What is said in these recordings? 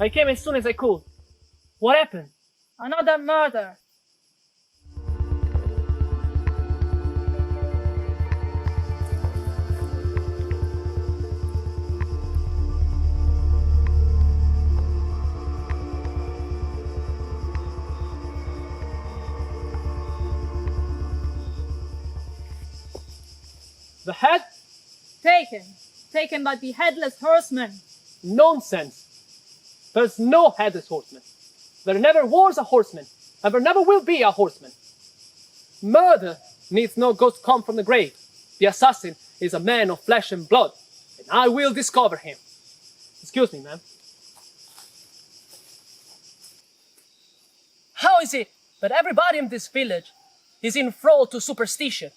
I came as soon as I could. What happened? Another murder. The head? Taken by the headless horseman. Nonsense. There's no headless horseman. There never was a horseman, and there never will be a horseman. Murder needs no ghost come from the grave. The assassin is a man of flesh and blood, and I will discover him. Excuse me, ma'am. How is it that everybody in this village is in thrall to superstition?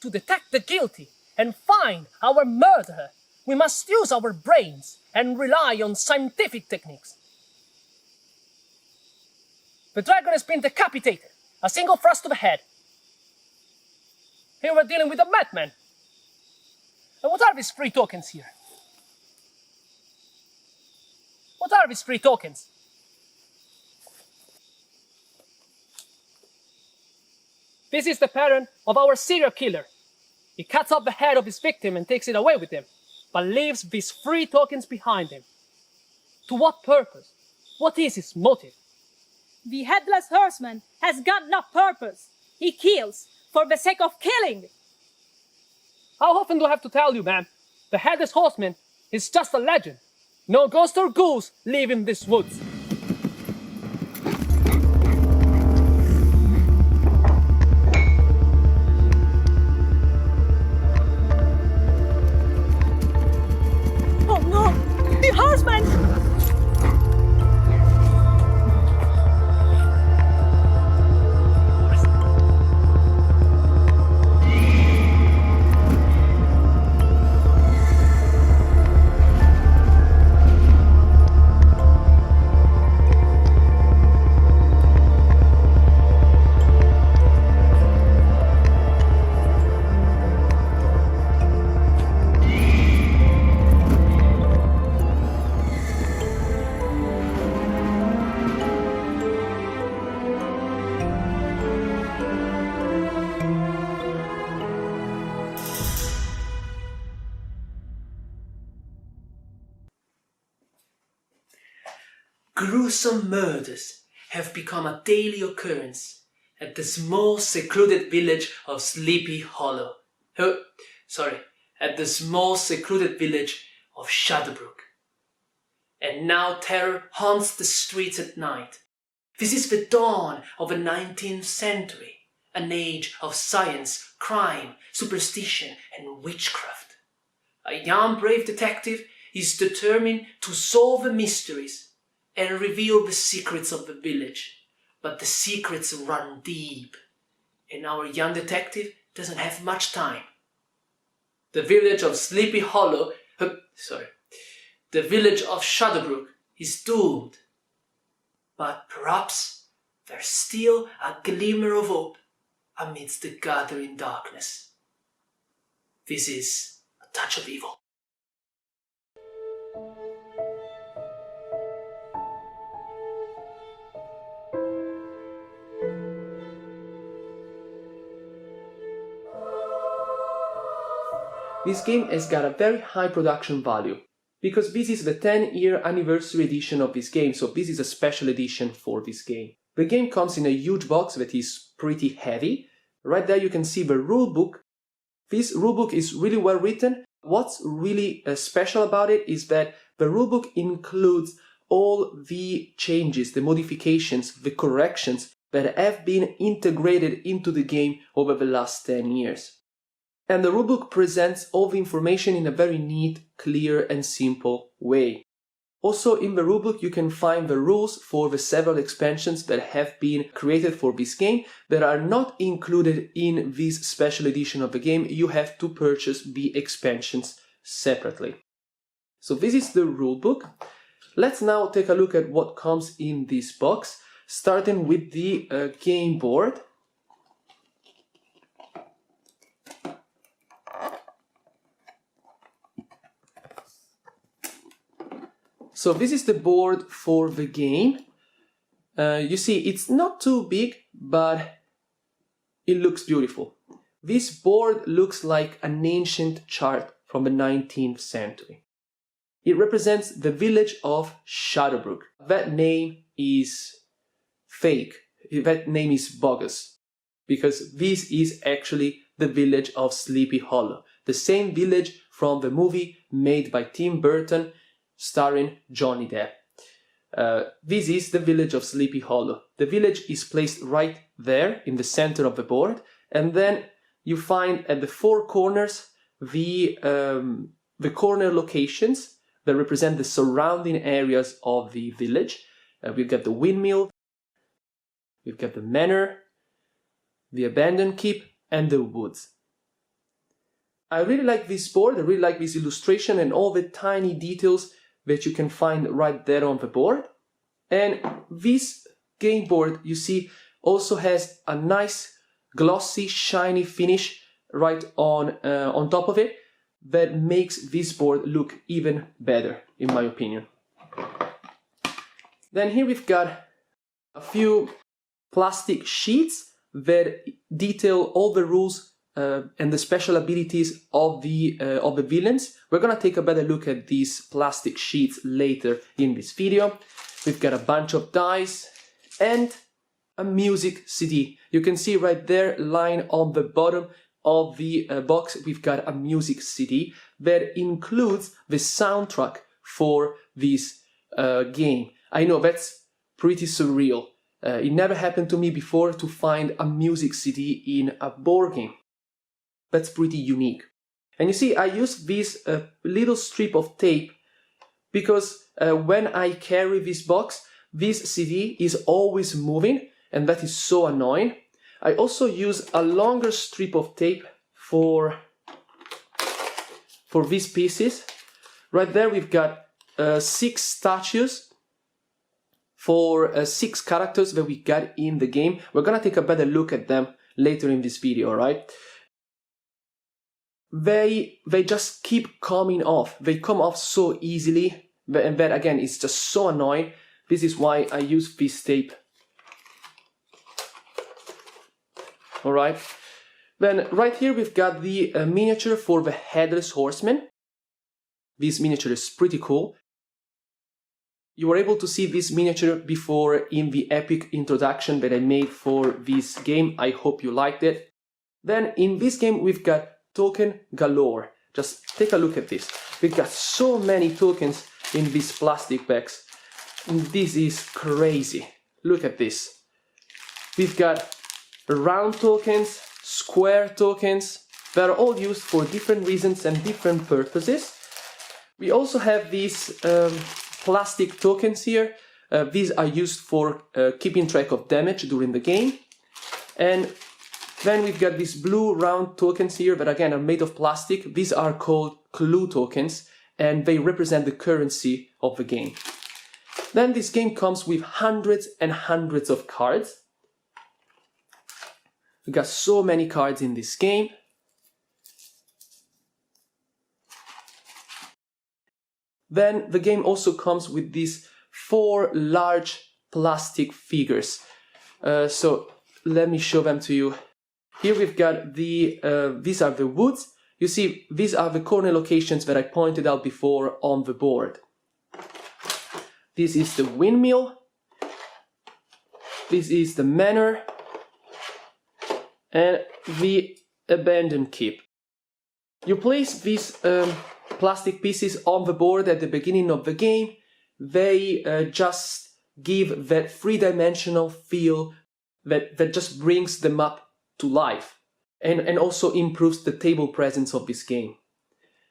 To detect the guilty and find our murderer, we must use our brains and rely on scientific techniques. The dragon has been decapitated, a single thrust to the head. Here we're dealing with a madman. And what are these 3 tokens here? What are these 3 tokens? This is the pattern of our serial killer. He cuts off the head of his victim and takes it away with him, but leaves these 3 tokens behind him. To what purpose? What is his motive? The headless horseman has got no purpose. He kills for the sake of killing. How often do I have to tell you, ma'am? The headless horseman is just a legend. No ghost or ghouls live in these woods. Oh no! The horseman! Gruesome murders have become a daily occurrence at the small secluded village of Sleepy Hollow. At the small secluded village of Shadowbrook. And now terror haunts the streets at night. This is the dawn of the 19th century, an age of science, crime, superstition, and witchcraft. A young brave detective is determined to solve the mysteries and reveal the secrets of the village. But the secrets run deep, and our young detective doesn't have much time. The village of Sleepy Hollow, the village of Shadowbrook is doomed. But perhaps there's still a glimmer of hope amidst the gathering darkness. This is A Touch of Evil. This game has got a very high production value, because this is the 10-year anniversary edition of this game, so this is a special edition for this game. The game comes in a huge box that is pretty heavy. Right there you can see the rulebook. This rulebook is really well written. What's really special about it is that the rulebook includes all the changes, the modifications, the corrections that have been integrated into the game over the last 10 years. And the rulebook presents all the information in a very neat, clear and simple way. Also in the rulebook you can find the rules for the several expansions that have been created for this game that are not included in this special edition of the game. You have to purchase the expansions separately. So this is the rulebook. Let's now take a look at what comes in this box, starting with the game board. So this is the board for the game. You see, it's not too big, but it looks beautiful. This board looks like an ancient chart from the 19th century. It represents the village of Shadowbrook. That name is fake. That name is bogus, because this is actually the village of Sleepy Hollow, the same village from the movie made by Tim Burton starring Johnny Depp. This is the village of Sleepy Hollow. The village is placed right there in the center of the board, and then you find at the four corners the corner locations that represent the surrounding areas of the village. We've got the windmill, we've got the manor, the abandoned keep, and the woods. I really like this board, I really like this illustration and all the tiny details that you can find right there on the board. And this game board, you see, also has a nice glossy, shiny finish right on top of it that makes this board look even better, in my opinion. Then here we've got a few plastic sheets that detail all the rules and the special abilities of the villains. We're gonna take a better look at these plastic sheets later in this video. We've got a bunch of dice and a music CD. You can see right there, lying on the bottom of the box, we've got a music CD that includes the soundtrack for this game. I know that's pretty surreal. It never happened to me before to find a music CD in a board game. That's pretty unique. And you see, I use this little strip of tape because when I carry this box, this CD is always moving, and that is so annoying. I also use a longer strip of tape for these pieces. Right there we've got 6 statues for 6 characters that we got in the game. We're gonna take a better look at them later in this video, right? They just keep coming off. They come off so easily, and that again is just so annoying. This is why I use this tape. Alright, then right here we've got the miniature for the Headless Horseman. This miniature is pretty cool. You were able to see this miniature before in the epic introduction that I made for this game. I hope you liked it. Then in this game we've got token galore. Just take a look at this. We've got so many tokens in these plastic bags. This is crazy. Look at this. We've got round tokens, square tokens, that are all used for different reasons and different purposes. We also have these plastic tokens here. These are used for keeping track of damage during the game. And then we've got these blue round tokens here that again are made of plastic. These are called clue tokens, and they represent the currency of the game. Then this game comes with hundreds and hundreds of cards. We got so many cards in this game. Then the game also comes with these 4 large plastic figures. So let me show them to you. Here we've got these are the woods. You see, these are the corner locations that I pointed out before on the board. This is the windmill. This is the manor. And the abandoned keep. You place these plastic pieces on the board at the beginning of the game. They just give that three-dimensional feel that just brings them up to life and also improves the table presence of this game.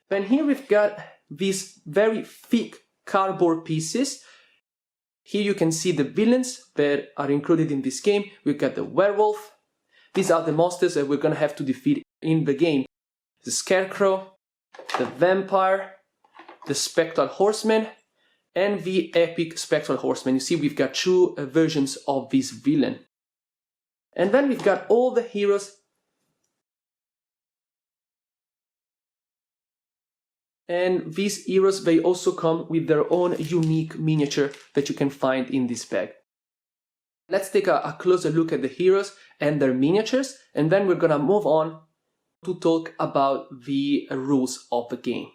Then here we've got these very thick cardboard pieces. Here you can see the villains that are included in this game. We've got the werewolf. These are the monsters that we're gonna have to defeat in the game. The Scarecrow, the Vampire, the Spectral Horseman, and the Epic Spectral Horseman. You see, we've got 2 versions of this villain. And then we've got all the heroes And these heroes, they also come with their own unique miniature that you can find in this bag. Let's take a closer look at the heroes and their miniatures, and then we're gonna move on to talk about the rules of the game.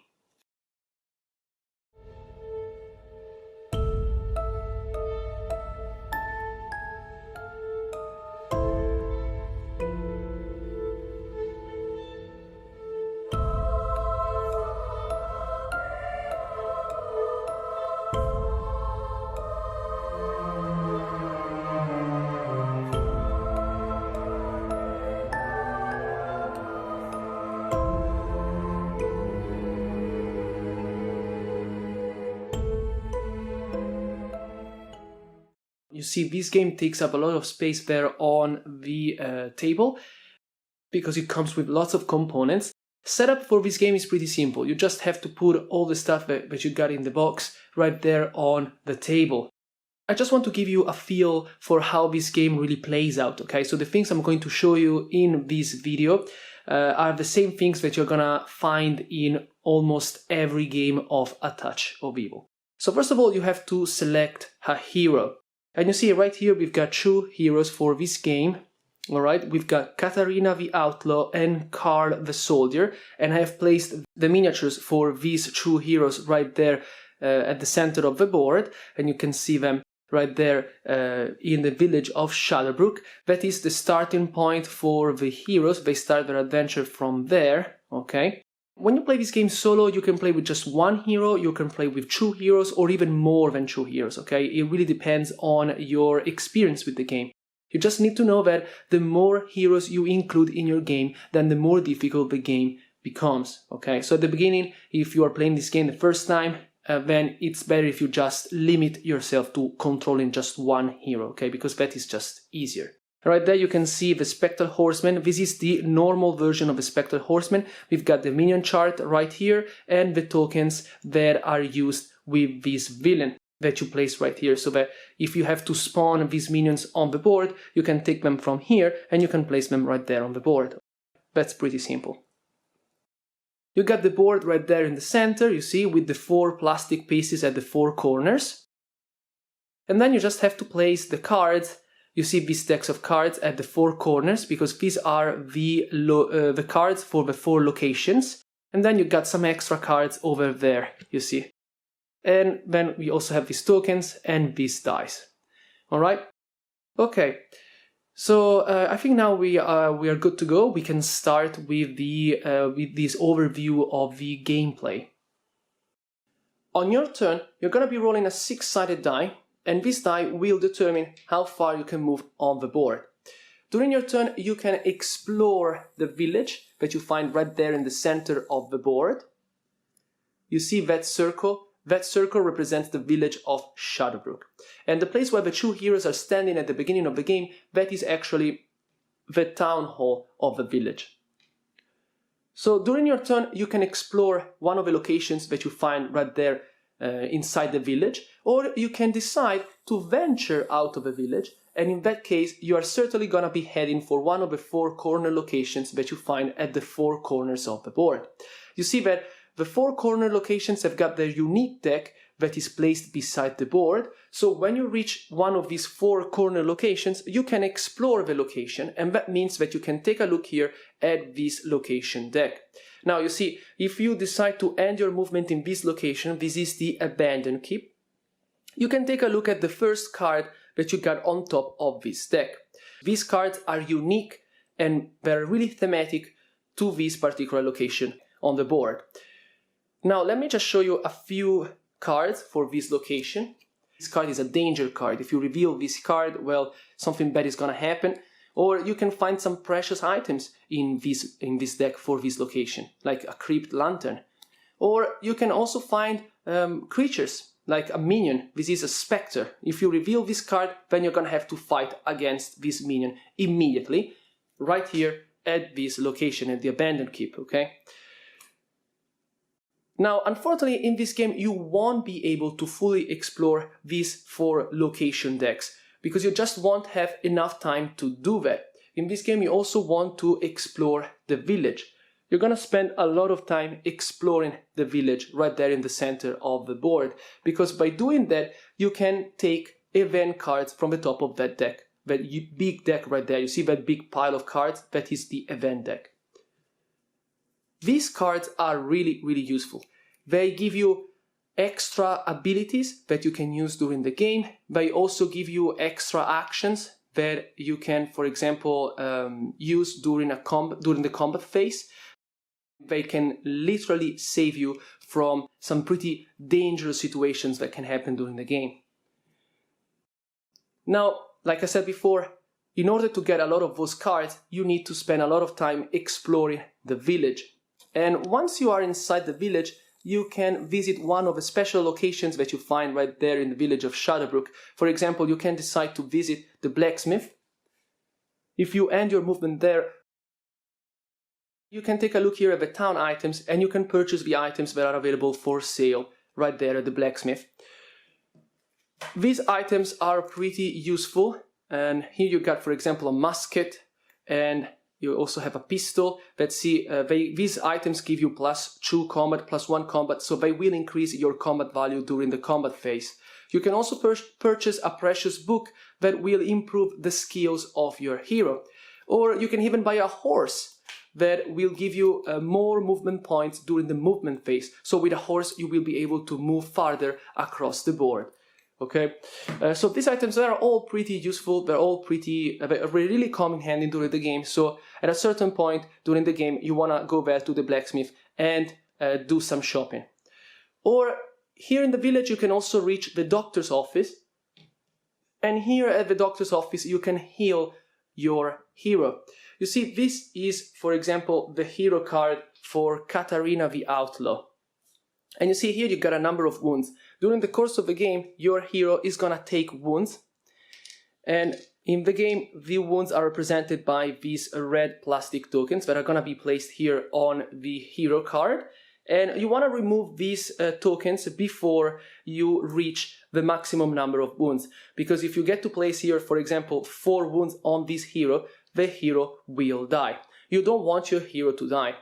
You see, this game takes up a lot of space there on the table because it comes with lots of components. Setup for this game is pretty simple. You just have to put all the stuff that you got in the box right there on the table. I just want to give you a feel for how this game really plays out, okay? So the things I'm going to show you in this video are the same things that you're gonna find in almost every game of A Touch of Evil. So first of all, you have to select a hero. And you see right here, we've got two heroes for this game. All right, we've got Katarina the Outlaw and Karl the Soldier. And I have placed the miniatures for these two heroes right there at the center of the board. And you can see them right there in the village of Shadowbrook. That is the starting point for the heroes. They start their adventure from there, okay? When you play this game solo, you can play with just one hero, you can play with two heroes, or even more than two heroes, okay? It really depends on your experience with the game. You just need to know that the more heroes you include in your game, then the more difficult the game becomes, okay? So at the beginning, if you are playing this game the first time, then it's better if you just limit yourself to controlling just one hero, okay? Because that is just easier. Right there you can see the Spectral Horseman. This is the normal version of the Spectral Horseman. We've got the minion chart right here and the tokens that are used with this villain that you place right here. So that if you have to spawn these minions on the board, you can take them from here and you can place them right there on the board. That's pretty simple. You got the board right there in the center, you see, with the 4 plastic pieces at the 4 corners. And then you just have to place the cards. You see these stacks of cards at the 4 corners because these are the cards for the 4 locations. And then you got some extra cards over there, you see. And then we also have these tokens and these dice. All right? Okay. So I think now we are good to go. We can start with this overview of the gameplay. On your turn, you're going to be rolling a 6-sided die. And this die will determine how far you can move on the board. During your turn, you can explore the village that you find right there in the center of the board. You see that circle? That circle represents the village of Shadowbrook. And the place where the two heroes are standing at the beginning of the game, that is actually the town hall of the village. So during your turn, you can explore one of the locations that you find right there inside the village, or you can decide to venture out of the village, and in that case you are certainly gonna be heading for one of the 4 corner locations that you find at the 4 corners of the board. You see that the 4 corner locations have got their unique deck that is placed beside the board, so when you reach one of these 4 corner locations you can explore the location, and that means that you can take a look here at this location deck. Now you see, if you decide to end your movement in this location, this is the Abandoned Keep, you can take a look at the first card that you got on top of this deck. These cards are unique and they're really thematic to this particular location on the board. Now let me just show you a few cards for this location. This card is a danger card. If you reveal this card, well, something bad is gonna happen. Or you can find some precious items in this deck for this location, like a Crypt Lantern. Or you can also find creatures, like a minion. This is a Spectre. If you reveal this card, then you're gonna have to fight against this minion immediately, right here at this location, at the Abandoned Keep, okay? Now, unfortunately, in this game, you won't be able to fully explore these 4 location decks, because you just won't have enough time to do that. In this game you also want to explore the village. you're gonna spend a lot of time exploring the village right there in the center of the board, because by doing that, you can take event cards from the top of that deck. That big deck right there, you see that big pile of cards? That is the event deck. These cards are really, really useful. They give you extra abilities that you can use during the game. They also give you extra actions that you can, for example, use during the combat phase. They can literally save you from some pretty dangerous situations that can happen during the game. Now, like I said before, in order to get a lot of those cards, you need to spend a lot of time exploring the village. And once you are inside the village, you can visit one of the special locations that you find right there in the village of Shadowbrook. For example, you can decide to visit the blacksmith. If you end your movement there, you can take a look here at the town items and you can purchase the items that are available for sale right there at the blacksmith. These items are pretty useful, and here you got, for example, a musket, and you also have a pistol. Let's see, these items give you +2 combat, +1 combat, so they will increase your combat value during the combat phase. You can also purchase a precious book that will improve the skills of your hero. Or you can even buy a horse that will give you more movement points during the movement phase. So with a horse you will be able to move farther across the board. Okay, so these items are all pretty useful, they're really come in handy during the game, so at a certain point during the game you want to go there to the blacksmith and do some shopping. Or here in the village you can also reach the doctor's office, and here at the doctor's office you can heal your hero. You see, this is, for example, the hero card for Katarina the Outlaw. And you see here you got a number of wounds. During the course of the game, your hero is gonna take wounds. And in the game, the wounds are represented by these red plastic tokens that are gonna be placed here on the hero card. And you wanna remove these tokens before you reach the maximum number of wounds. Because if you get to place here, for example, 4 wounds on this hero, the hero will die. You don't want your hero to die.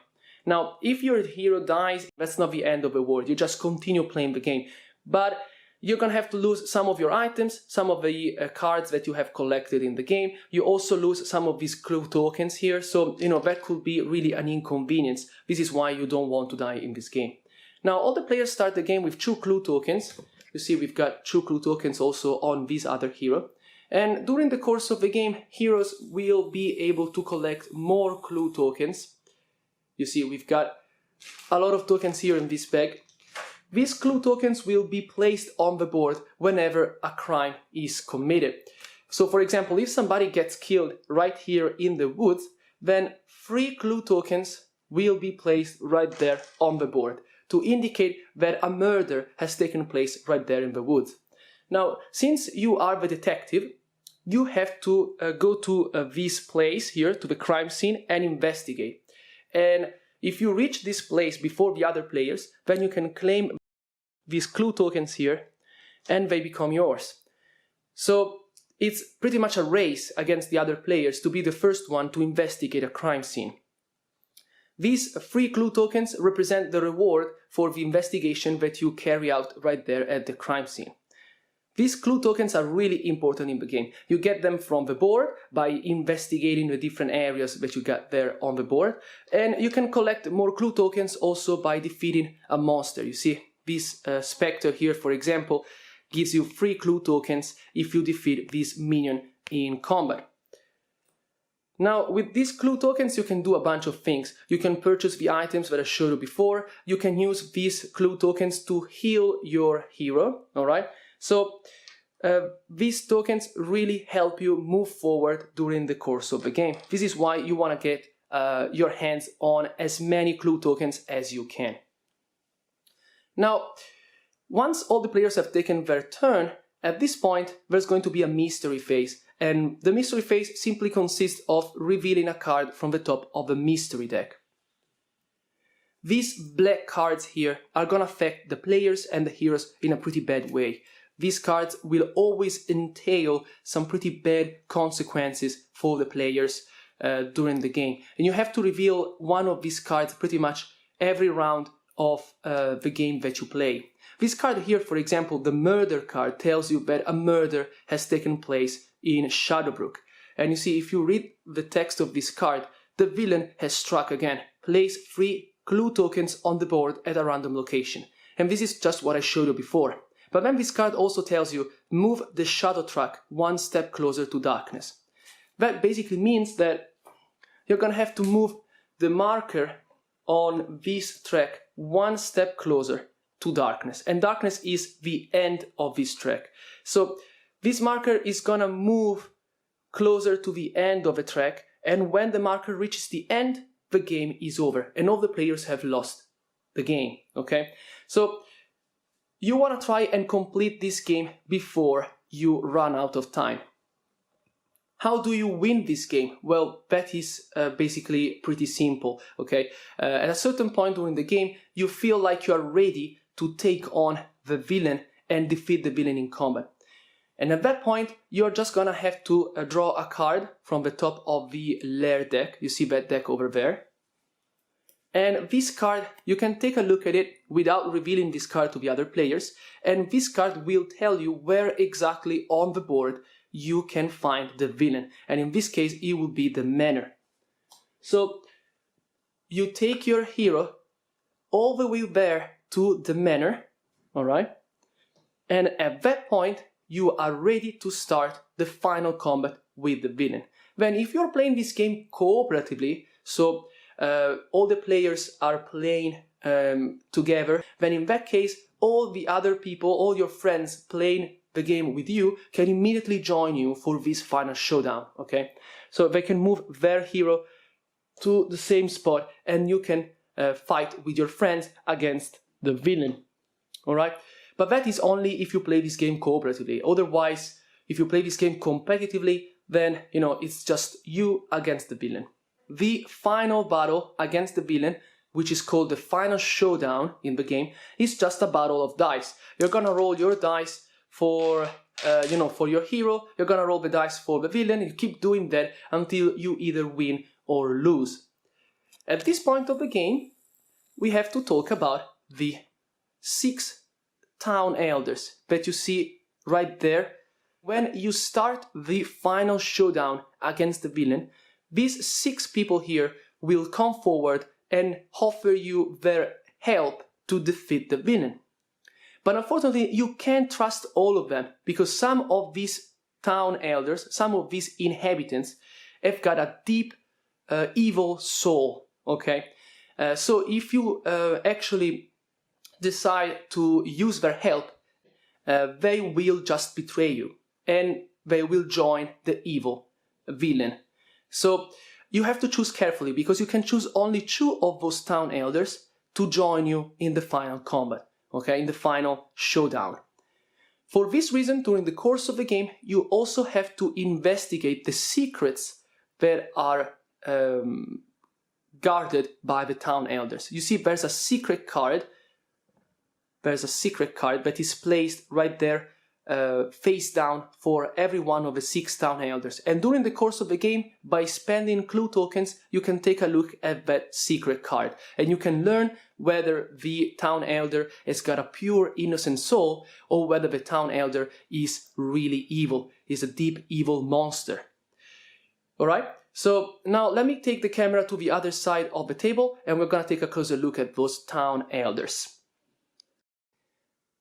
Now, if your hero dies, that's not the end of the world. You just continue playing the game. But you're gonna have to lose some of your items, some of the cards that you have collected in the game. You also lose some of these clue tokens here. So, that could be really an inconvenience. This is why you don't want to die in this game. Now, all the players start the game with 2 clue tokens. You see, we've got 2 clue tokens also on this other hero. And during the course of the game, heroes will be able to collect more clue tokens. You see, we've got a lot of tokens here in this bag. These clue tokens will be placed on the board whenever a crime is committed. So, for example, if somebody gets killed right here in the woods, then 3 clue tokens will be placed right there on the board to indicate that a murder has taken place right there in the woods. Now, since you are the detective, you have to go to this place here, to the crime scene, and investigate. And if you reach this place before the other players, then you can claim these clue tokens here, and they become yours. So it's pretty much a race against the other players to be the first one to investigate a crime scene. These 3 clue tokens represent the reward for the investigation that you carry out right there at the crime scene. These clue tokens are really important in the game. You get them from the board by investigating the different areas that you got there on the board. And you can collect more clue tokens also by defeating a monster. You see, this specter here, for example, gives you 3 clue tokens if you defeat this minion in combat. Now, with these clue tokens, you can do a bunch of things. You can purchase the items that I showed you before. You can use these clue tokens to heal your hero, alright? So these tokens really help you move forward during the course of the game. This is why you want to get your hands on as many clue tokens as you can. Now, once all the players have taken their turn, at this point there's going to be a mystery phase. And the mystery phase simply consists of revealing a card from the top of the mystery deck. These black cards here are gonna affect the players and the heroes in a pretty bad way. These cards will always entail some pretty bad consequences for the players. during the game. And you have to reveal one of these cards pretty much every round of the game that you play. This card here, for example, the murder card, tells you that a murder has taken place in Shadowbrook. And you see, if you read the text of this card, the villain has struck again. Place 3 clue tokens on the board at a random location. And this is just what I showed you before. But then this card also tells you, move the shadow track 1 step closer to darkness. That basically means that you're gonna have to move the marker on this track 1 step closer to darkness. And darkness is the end of this track. So this marker is gonna move closer to the end of the track, and when the marker reaches the end, the game is over and all the players have lost the game, okay? So you want to try and complete this game before you run out of time. How do you win this game? Well, that is basically pretty simple, okay? At a certain point during the game, you feel like you are ready to take on the villain and defeat the villain in combat. And at that point, you're just gonna have to draw a card from the top of the lair deck. You see that deck over there. And this card, you can take a look at it without revealing this card to the other players. And this card will tell you where exactly on the board you can find the villain. And in this case, it will be the manor. So you take your hero all the way there to the manor, all right? And at that point, you are ready to start the final combat with the villain. Then if you're playing this game cooperatively, so all the players are playing together, then in that case, all the other people, all your friends playing the game with you can immediately join you for this final showdown, okay? So they can move their hero to the same spot and you can fight with your friends against the villain, all right? But that is only if you play this game cooperatively. Otherwise, if you play this game competitively, then, you know, it's just you against the villain. The final battle against the villain, which is called the final showdown in the game, is just a battle of dice. You're gonna roll your dice for, for your hero. You're gonna roll the dice for the villain. You keep doing that until you either win or lose. At this point of the game, we have to talk about the 6 town elders that you see right there. When you start the final showdown against the villain, these 6 people here will come forward and offer you their help to defeat the villain. But unfortunately, you can't trust all of them because some of these town elders, some of these inhabitants have got a deep evil soul, okay? So if you actually decide to use their help, they will just betray you and they will join the evil villain. So you have to choose carefully because you can choose only 2 of those town elders to join you in the final combat, okay, in the final showdown. For this reason, during the course of the game, you also have to investigate the secrets that are guarded by the town elders. You see, there's a secret card. There's a secret card that is placed right there, face down for every one of the 6 town elders. And during the course of the game, by spending clue tokens, you can take a look at that secret card. And you can learn whether the town elder has got a pure innocent soul or whether the town elder is really evil, is a deep evil monster. Alright? So now let me take the camera to the other side of the table and we're gonna take a closer look at those town elders.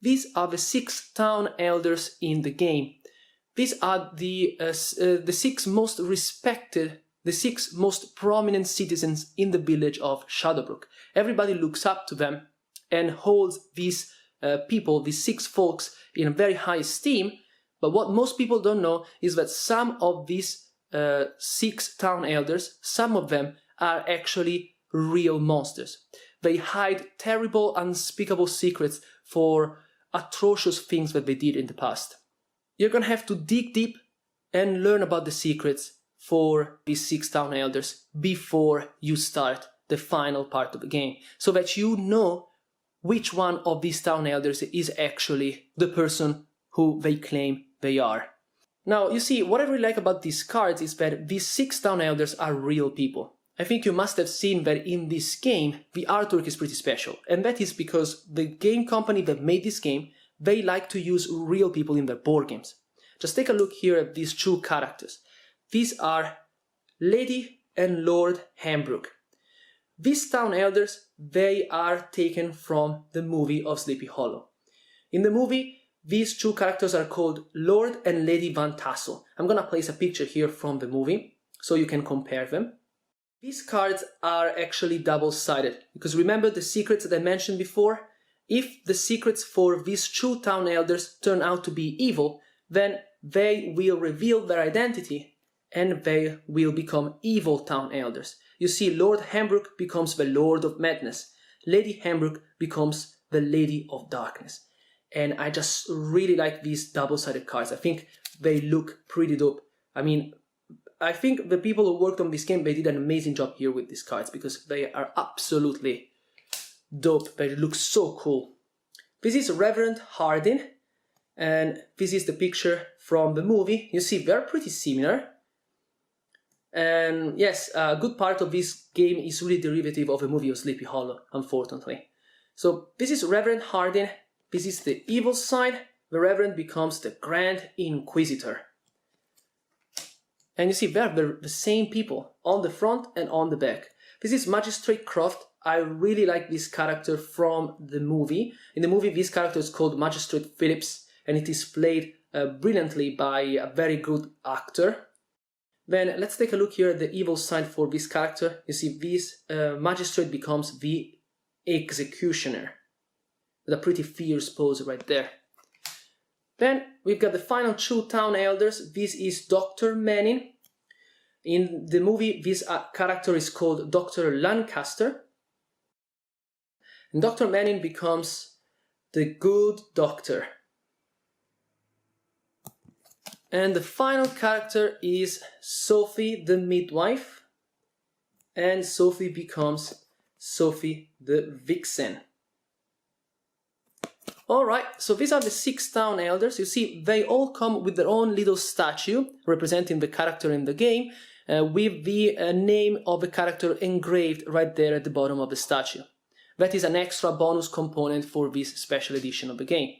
These are the 6 town elders in the game. These are the 6 most respected, the 6 most prominent citizens in the village of Shadowbrook. Everybody looks up to them and holds these people, these 6 folks, in very high esteem. But what most people don't know is that some of these 6 town elders, some of them are actually real monsters. They hide terrible, unspeakable secrets for atrocious things that they did in the past. You're gonna have to dig deep and learn about the secrets for these 6 town elders before you start the final part of the game, so that you know which one of these town elders is actually the person who they claim they are. Now, you see, what I really like about these cards is that these 6 Town Elders are real people. I think you must have seen that in this game, the artwork is pretty special. And that is because the game company that made this game, they like to use real people in their board games. Just take a look here at these 2 characters. These are Lady and Lord Hambrook. These Town Elders, they are taken from the movie of Sleepy Hollow. In the movie, these 2 characters are called Lord and Lady Van Tassel. I'm gonna place a picture here from the movie so you can compare them. These cards are actually double-sided because remember the secrets that I mentioned before? If the secrets for these 2 Town Elders turn out to be evil, then they will reveal their identity and they will become evil Town Elders. You see, Lord Hambrook becomes the Lord of Madness. Lady Hambrook becomes the Lady of Darkness. And I just really like these double-sided cards. I think they look pretty dope. I mean, I think the people who worked on this game, they did an amazing job here with these cards because they are absolutely dope. They look so cool. This is Reverend Hardin, and this is the picture from the movie. You see, they're pretty similar. And yes, a good part of this game is really derivative of the movie of Sleepy Hollow, unfortunately. So this is Reverend Hardin. This is the evil side. The Reverend becomes the Grand Inquisitor. And you see, they're the same people on the front and on the back. This is Magistrate Croft. I really like this character from the movie. In the movie, this character is called Magistrate Phillips, and it is played brilliantly by a very good actor. Then let's take a look here at the evil side for this character. You see, this Magistrate becomes the Executioner. With a pretty fierce pose right there. Then we've got the final 2 Town Elders. This is Dr. Manning. In the movie, this character is called Dr. Lancaster. And Dr. Manning becomes the Good Doctor. And the final character is Sophie the Midwife. And Sophie becomes Sophie the Vixen. Alright, so these are the 6 Town Elders. You see, they all come with their own little statue representing the character in the game, with the name of the character engraved right there at the bottom of the statue. That is an extra bonus component for this special edition of the game.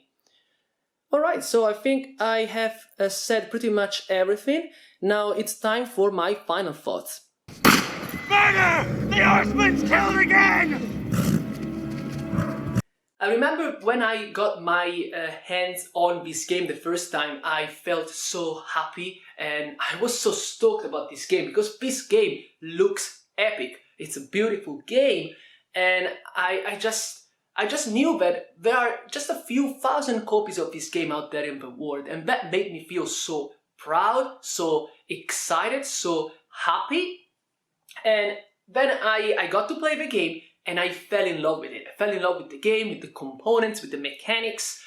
Alright, so I think I have said pretty much everything. Now it's time for my final thoughts. Murder! The Horseman's killed again! I remember when I got my hands on this game the first time, I felt so happy and I was so stoked about this game because this game looks epic. It's a beautiful game and I just knew that there are just a few thousand copies of this game out there in the world, and that made me feel so proud, so excited, so happy. And then I got to play the game and I fell in love with it. I fell in love with the game, with the components, with the mechanics,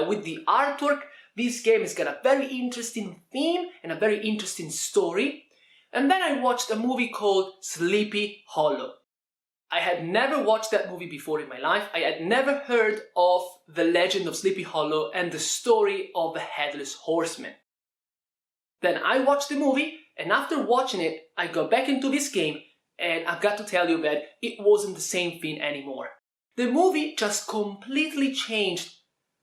with the artwork. This game has got a very interesting theme and a very interesting story. And then I watched a movie called Sleepy Hollow. I had never watched that movie before in my life. I had never heard of the legend of Sleepy Hollow and the story of the Headless Horseman. Then I watched the movie, and after watching it, I got back into this game, and I've got to tell you that it wasn't the same thing anymore. The movie just completely changed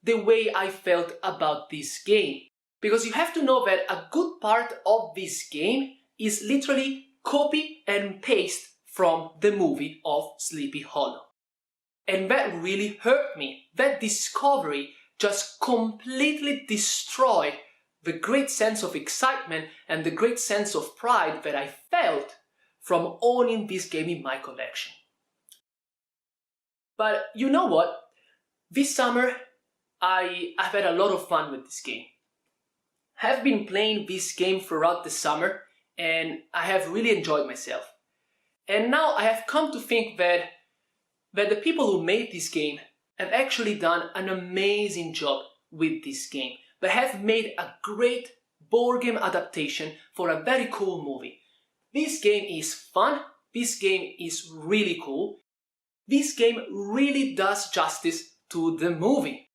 the way I felt about this game. Because you have to know that a good part of this game is literally copy and paste from the movie of Sleepy Hollow. And that really hurt me. That discovery just completely destroyed the great sense of excitement and the great sense of pride that I felt from owning this game in my collection. But you know what? This summer, I've had a lot of fun with this game. I've been playing this game throughout the summer and I have really enjoyed myself. And now I have come to think that the people who made this game have actually done an amazing job with this game. They have made a great board game adaptation for a very cool movie. This game is fun, this game is really cool, this game really does justice to the movie.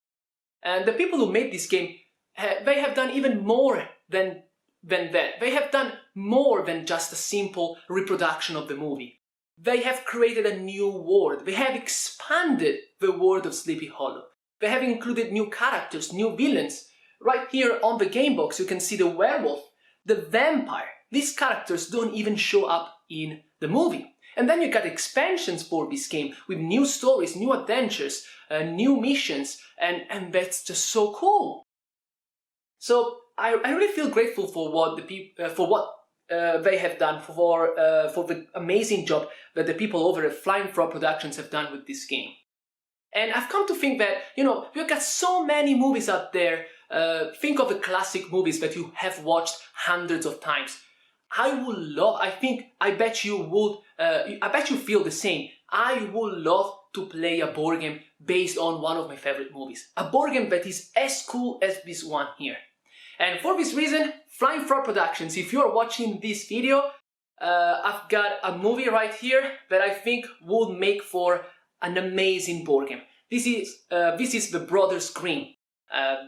And the people who made this game, they have done even more than than that. They have done more than just a simple reproduction of the movie. They have created a new world. They have expanded the world of Sleepy Hollow. They have included new characters, new villains. Right here on the game box, you can see the werewolf, the vampire. These characters don't even show up in the movie. And then you got expansions for this game with new stories, new adventures, new missions, and that's just so cool. So I really feel grateful for what they have done, for the amazing job that the people over at Flying Frog Productions have done with this game. And I've come to think that, you've got so many movies out there. Think of the classic movies that you have watched hundreds of times. I bet you feel the same. I would love to play a board game based on one of my favorite movies. A board game that is as cool as this one here. And for this reason, Flying Frog Productions, if you're watching this video, I've got a movie right here that I think would make for an amazing board game. This is The Brothers Grimm.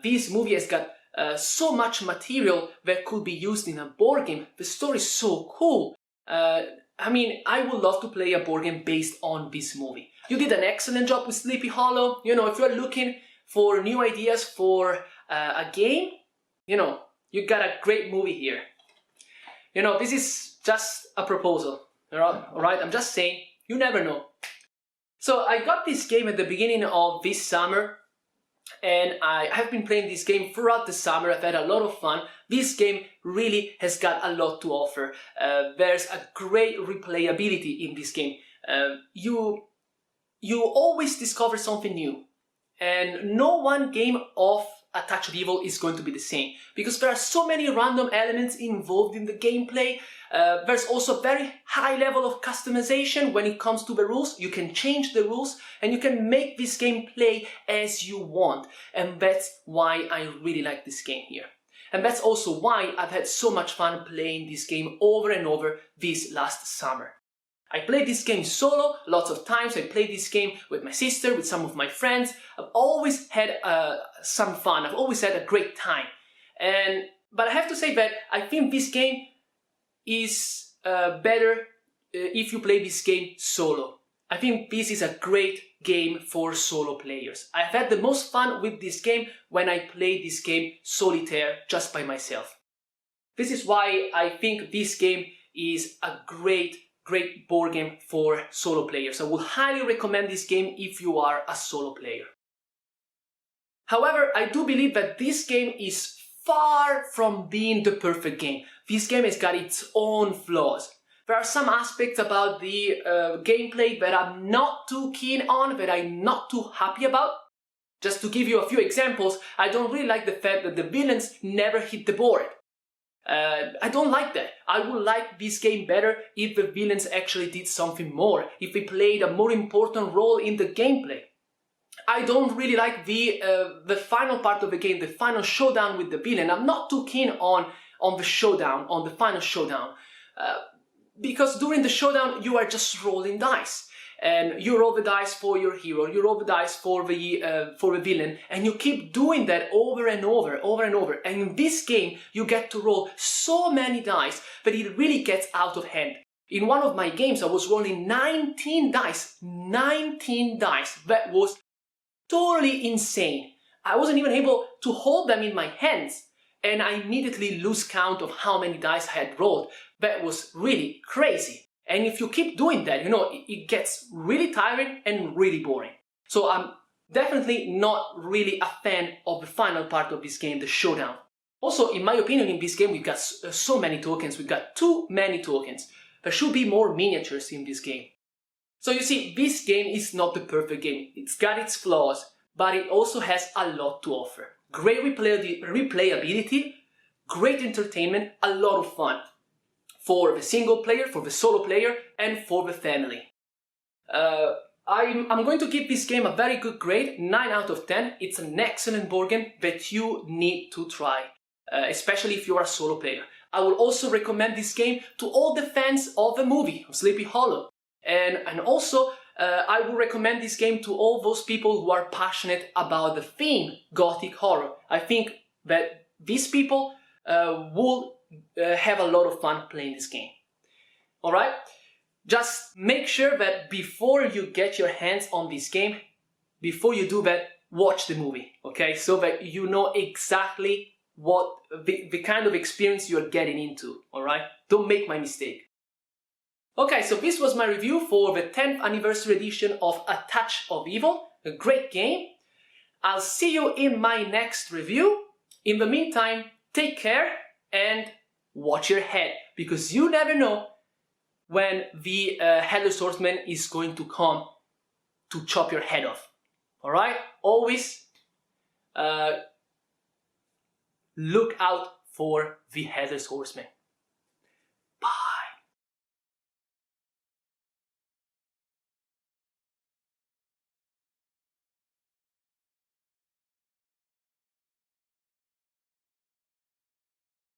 This movie has got so much material that could be used in a board game. The story is so cool. I would love to play a board game based on this movie. You did an excellent job with Sleepy Hollow. If you're looking for new ideas for a game, you got a great movie here. This is just a proposal, alright? I'm just saying, you never know. So I got this game at the beginning of this summer, and I have been playing this game throughout the summer. I've had a lot of fun. This game really has got a lot to offer. There's a great replayability in this game. You always discover something new, and no one game of A Touch of Evil is going to be the same, because there are so many random elements involved in the gameplay. There's also a very high level of customization when it comes to the rules. You can change the rules and you can make this game play as you want. And that's why I really like this game here. And that's also why I've had so much fun playing this game over and over this last summer. I played this game solo lots of times. I played this game with my sister, with some of my friends. I've always had some fun. I've always had a great time. But I have to say that I think this game is better if you play this game solo. I think this is a great game for solo players. I've had the most fun with this game when I play this game solitaire just by myself. This is why I think this game is a great board game for solo players. I would highly recommend this game if you are a solo player. However, I do believe that this game is far from being the perfect game. This game has got its own flaws. There are some aspects about the gameplay that I'm not too keen on, that I'm not too happy about. Just to give you a few examples, I don't really like the fact that the villains never hit the board. I don't like that. I would like this game better if the villains actually did something more, if they played a more important role in the gameplay. I don't really like the final part of the game, the final showdown with the villain. I'm not too keen on the showdown, on the final showdown. Because during the showdown you are just rolling dice. And you roll the dice for your hero, you roll the dice for the villain, and you keep doing that over and over. And in this game, you get to roll so many dice that it really gets out of hand. In one of my games, I was rolling 19 dice. 19 dice. That was totally insane. I wasn't even able to hold them in my hands, and I immediately lose count of how many dice I had rolled. That was really crazy. And if you keep doing that, it gets really tiring and really boring. So I'm definitely not really a fan of the final part of this game, the showdown. Also, in my opinion, in this game, we've got so many tokens. We've got too many tokens. There should be more miniatures in this game. So you see, this game is not the perfect game. It's got its flaws, but it also has a lot to offer. Great replayability, great entertainment, a lot of fun. For the single player, for the solo player, and for the family. I'm going to give this game a very good grade, 9 out of 10. It's an excellent board game that you need to try, especially if you're a solo player. I will also recommend this game to all the fans of the movie, of Sleepy Hollow. And also, I will recommend this game to all those people who are passionate about the theme Gothic horror. I think that these people will have a lot of fun playing this game. Alright? Just make sure that before you get your hands on this game, before you do that, watch the movie, okay? So that you know exactly what the kind of experience you're getting into, alright? Don't make my mistake. Okay, so this was my review for the 10th anniversary edition of A Touch of Evil, a great game. I'll see you in my next review. In the meantime, take care and watch your head, because you never know when the Headless Horseman is going to come to chop your head off. Alright? Always look out for the Headless Horseman.